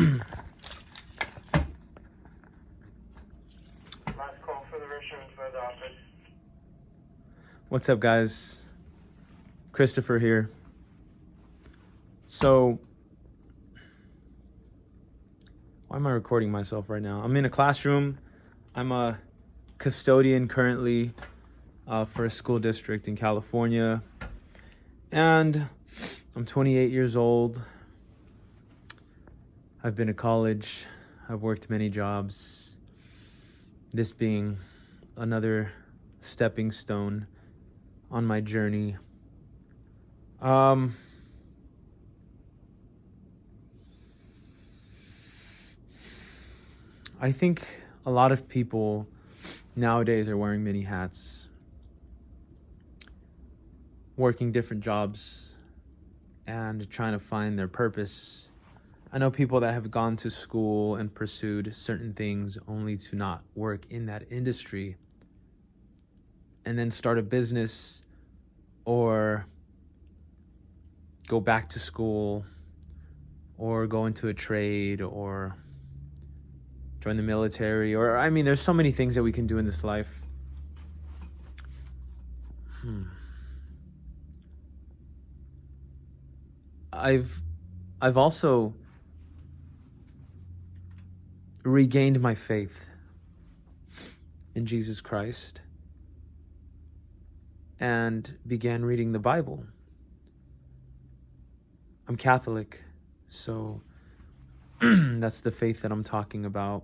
Last call for the Richmond Fed office. What's up, guys? Christopher here. So, why am I recording myself right now? I'm in a classroom. I'm a custodian currently for a school district in California. And I'm 28 years old. I've been to college. I've worked many jobs. This being another stepping stone on my journey. I think a lot of people nowadays are wearing many hats, working different jobs, and trying to find their purpose. I know people that have gone to school and pursued certain things only to not work in that industry, and then start a business or go back to school or go into a trade or join the military, or there's so many things that we can do in this life. I've also regained my faith in Jesus Christ and began reading the Bible. I'm Catholic, so that's the faith that I'm talking about.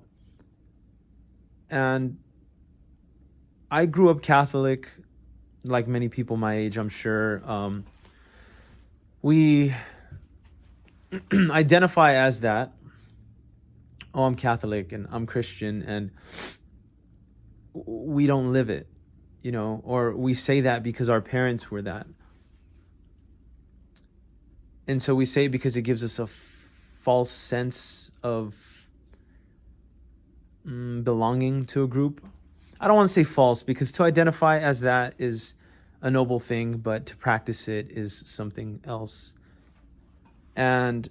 And I grew up Catholic, like many people my age, I'm sure. We identify as that. Oh, I'm Catholic and I'm Christian, and we don't live it, or we say that because our parents were that. And so we say it because it gives us a false sense of belonging to a group. I don't want to say false, because to identify as that is a noble thing, but to practice it is something else. And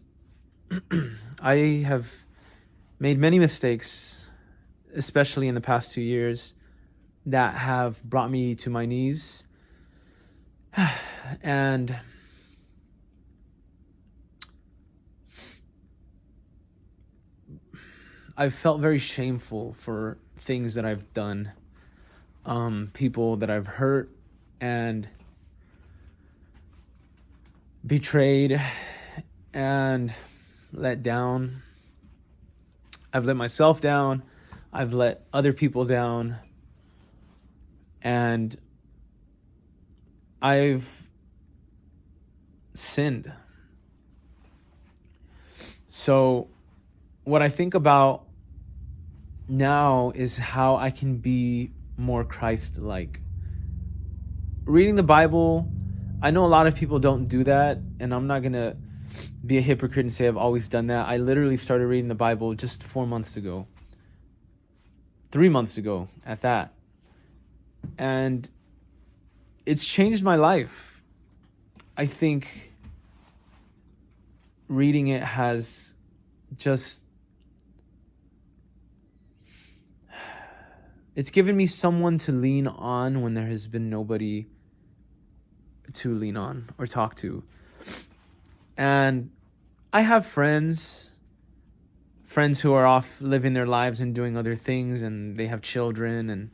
I have made many mistakes, especially in the past 2 years, that have brought me to my knees. And I've felt very shameful for things that I've done, people that I've hurt and betrayed and let down. I've let myself down. I've let other people down. And I've sinned. So what I think about now is how I can be more Christ-like. Reading the Bible, I know a lot of people don't do that, and I'm not going to be a hypocrite and say I've always done that. I literally started reading the Bible just 4 months ago. 3 months ago at that. And it's changed my life. I think reading it has just... it's given me someone to lean on when there has been nobody to lean on or talk to. And I have friends who are off living their lives and doing other things, and they have children, and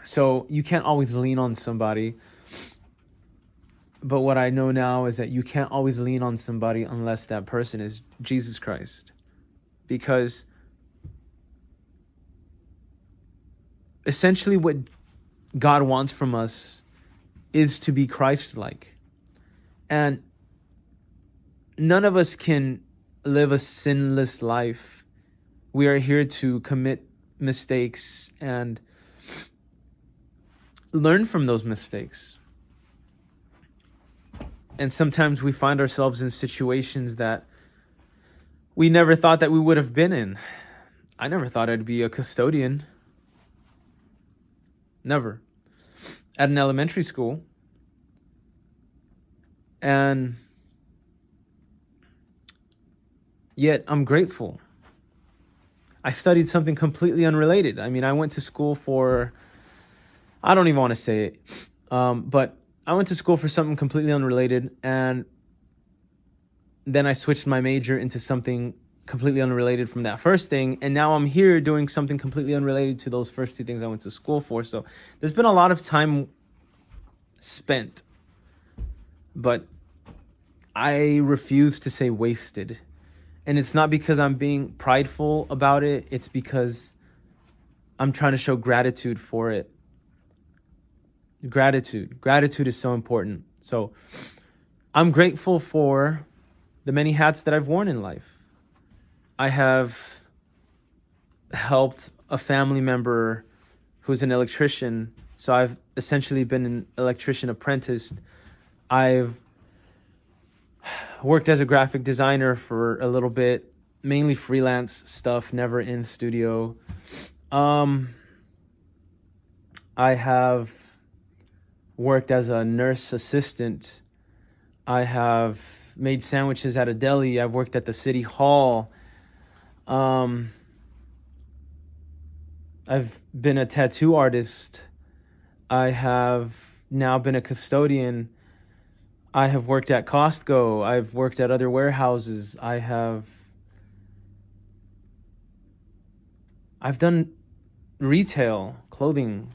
so you can't always lean on somebody. But what I know now is that you can't always lean on somebody unless that person is Jesus Christ. Because essentially what God wants from us is to be Christ-like. And none of us can live a sinless life. We are here to commit mistakes and learn from those mistakes. And sometimes we find ourselves in situations that we never thought that we would have been in. I never thought I'd be a custodian. Never. At an elementary school. And Yet I'm grateful. I studied something completely unrelated. I mean, I went to school for, I don't even want to say it, but I went to school for something completely unrelated, and then I switched my major into something completely unrelated from that first thing, and now I'm here doing something completely unrelated to those first two things I went to school for. So there's been a lot of time spent, but I refuse to say wasted. And it's not because I'm being prideful about it, it's because I'm trying to show gratitude for it. Gratitude is so important. So I'm grateful for the many hats that I've worn in life. I have helped a family member who's an electrician. So I've essentially been an electrician apprentice. I've worked as a graphic designer for a little bit, mainly freelance stuff, never in studio. I have worked as a nurse assistant. I have made sandwiches at a deli. I've worked at the city hall. I've been a tattoo artist. I have now been a custodian. I have worked at Costco. I've worked at other warehouses. I've done retail, clothing.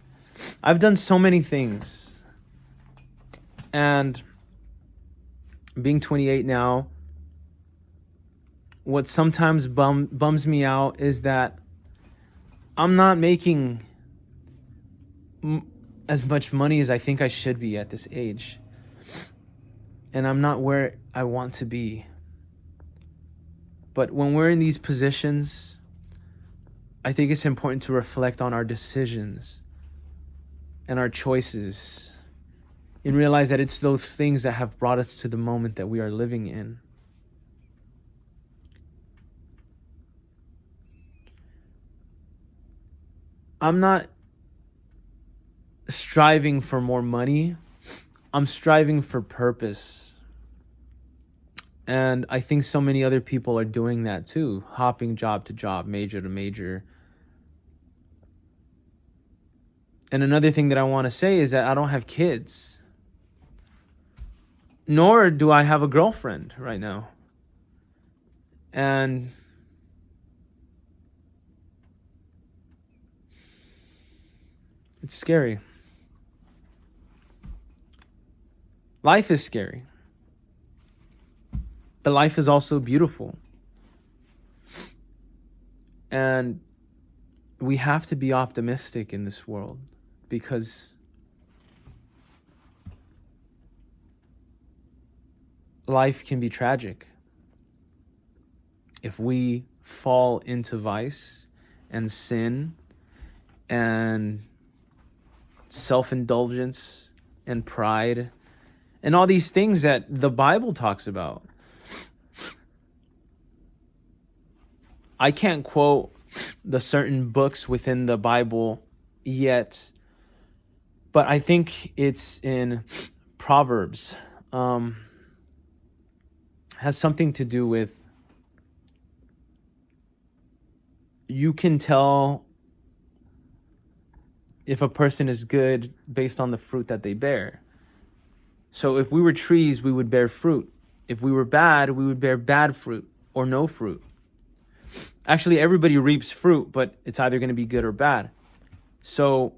I've done so many things. And being 28 now, what sometimes bums me out is that I'm not making as much money as I think I should be at this age. And I'm not where I want to be. But when we're in these positions, I think it's important to reflect on our decisions and our choices and realize that it's those things that have brought us to the moment that we are living in. I'm not striving for more money. I'm striving for purpose. And I think so many other people are doing that too, hopping job to job, major to major. And another thing that I want to say is that I don't have kids. Nor do I have a girlfriend right now. And it's scary. Life is scary. But life is also beautiful. And we have to be optimistic in this world because life can be tragic. If we fall into vice and sin and self-indulgence and pride and all these things that the Bible talks about. I can't quote the certain books within the Bible yet, but I think it's in Proverbs. Has something to do with, you can tell if a person is good based on the fruit that they bear. So if we were trees, we would bear fruit. If we were bad, we would bear bad fruit or no fruit. Actually, everybody reaps fruit, but it's either going to be good or bad. So,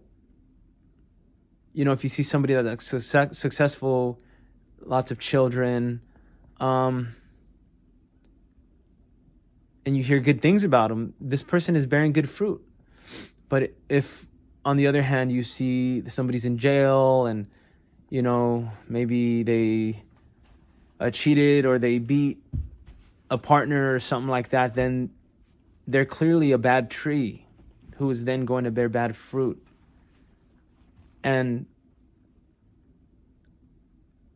if you see somebody that's successful, lots of children, and you hear good things about them, this person is bearing good fruit. But if, on the other hand, you see somebody's in jail and, maybe they cheated or they beat a partner or something like that, then they're clearly a bad tree who is then going to bear bad fruit. And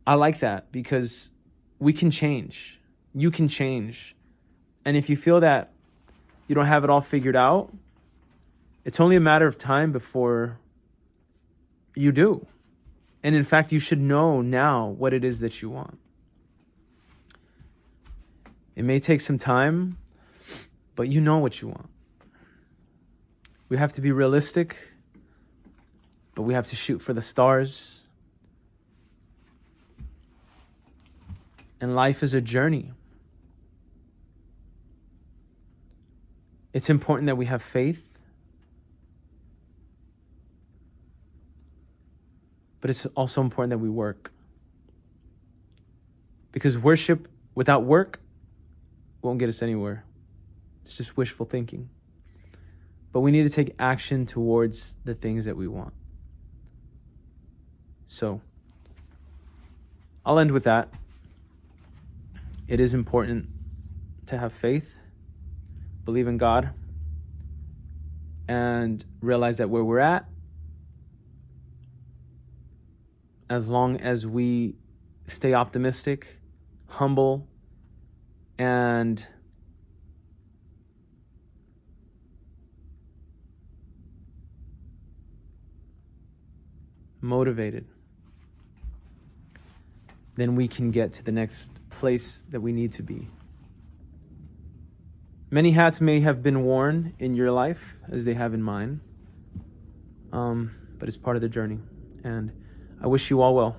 I like that because we can change. You can change. And if you feel that you don't have it all figured out, it's only a matter of time before you do. And in fact, you should know now what it is that you want. It may take some time, but you know what you want. We have to be realistic, but we have to shoot for the stars. And life is a journey. It's important that we have faith, but it's also important that we work. Because worship without work won't get us anywhere. It's just wishful thinking. But we need to take action towards the things that we want. So, I'll end with that. It is important to have faith, believe in God, and realize that where we're at, as long as we stay optimistic, humble, and motivated, then we can get to the next place that we need to be. Many hats may have been worn in your life as they have in mine, but it's part of the journey. And I wish you all well.